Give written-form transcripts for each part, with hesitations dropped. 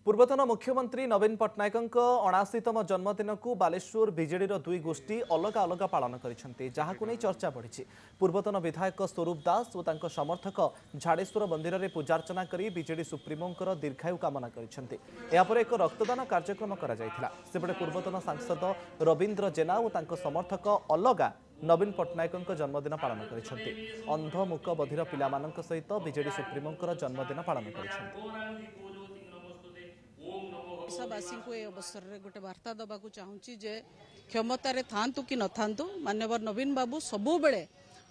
पूर्वतन मुख्यमंत्री नवीन पट्टनायक 79तम जन्मदिन को बालेश्वर बीजेडी दुई गोष्ठी अलग अलग पालन कर चर्चा बढ़ी। पूर्वतन विधायक स्वरूप दास और समर्थक झाड़ेश्वर मंदिर में पूजार्चना कर बीजेडी सुप्रीमों दीर्घायु कामना कर एक रक्तदान कार्यक्रम करपटे पूर्वतन सांसद रवींद्र जेना और समर्थक अलगा नवीन पट्टनायक जन्मदिन पालन कर अंध मूक बधिर पिला सहित बीजेडी सुप्रीमों जन्मदिन पालन कर देशवासी को ये अवसर में गोटे वार्ता दबा चाहूँगी जे क्षमतार थांतु कि न थांतु माननीय नवीन बाबू सबु बेले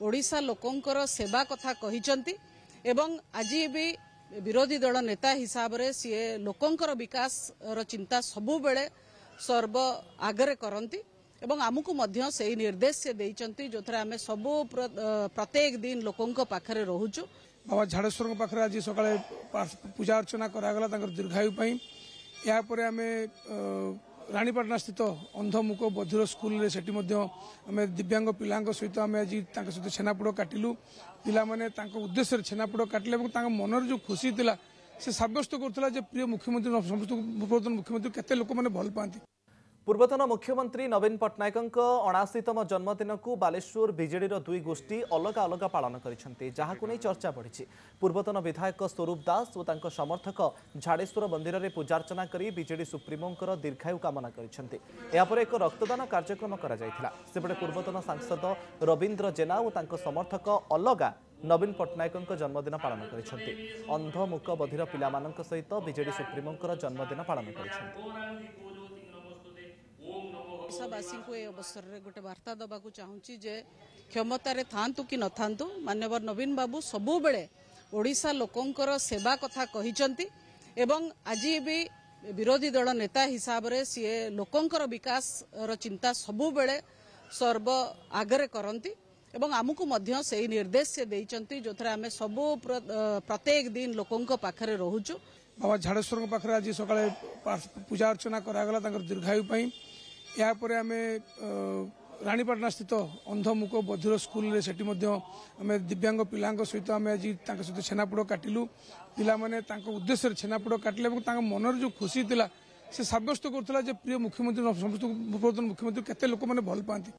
ओडिशा लोकंकर सेवा कथा कहिसंती एवं आज भी विरोधी दल नेता हिसाब से सी लोकंकर विकास चिंता सबु बेले सर्व आगरे करती एवं आमको मध्य से निर्देश से देइचंती जो थरे आमे सबु प्रत्येक दिन लोकंक पाखरे रहूचु। बाबा झाड़ेश्वर पाखरे आज सकाळे पूजा अर्चना करागला दीर्घायु पाई यापर आम रानीपाटना स्थित अंधमुख बधिर स्कूल आम दिव्यांग पिला सहित आम आज सहित छेनापोड़ काटिलु पिला माने उद्देश्य छेनापोड़ काटिले मनर जो खुशी थिला से सब्यस्त करथला जे प्रिय मुख्यमंत्री समस्त पूर्वतन मुख्यमंत्री केते लोक माने भल पाती। पूर्वतन मुख्यमंत्री नवीन पट्टनायक 79तम जन्मदिन को बालेश्वर बीजेडी दुई गोष्ठी अलग अलग पालन कर चर्चा बढ़ी। पूर्वतन विधायक स्वरूप दास और समर्थक झाड़ेश्वर मंदिर में पूजार्चना कर बीजेडी सुप्रीमों दीर्घायु कामना कर एक रक्तदान कार्यक्रम करपटे पूर्वतन सांसद रवींद्र जेना और समर्थक अलगा नवीन पट्टनायक जन्मदिन पालन कर अंध मूक बधिर पिला सहित बीजेडी सुप्रीमों जन्मदिन पालन कर देशवासी को ये अवसर में गोटे वार्ता दबा चाहूँगी जे क्षमतार थांतु कि न थांतु माननीय नवीन बाबू सबु बेले ओडिशा लोकंकर सेवा कथा कहिसंती एवं आज भी विरोधी दल नेता हिसाब से सी लोकंकर विकास चिंता सबु बेले सर्व आगरे करती एवं आमको मध्य से निर्देश से देइचंती जो थरे आमे सबु प्रत्येक दिन लोकंक पाखरे रहूचु। बाबा झाड़ेश्वर पाखरे आज सकाळे पूजा अर्चना करागला दीर्घायु पाई यापर आम रानीपाटना स्थित अंधमुख बधिर स्कूल आम दिव्यांग पिला सहित आम आज सहित छेनापोड़ काटिलु पिला माने उद्देश्य छेनापोड़ काटिले मनर जो खुशी थिला से सब्यस्त करथला जे प्रिय मुख्यमंत्री समस्त पूर्वतन मुख्यमंत्री केते लोक माने भल पाती।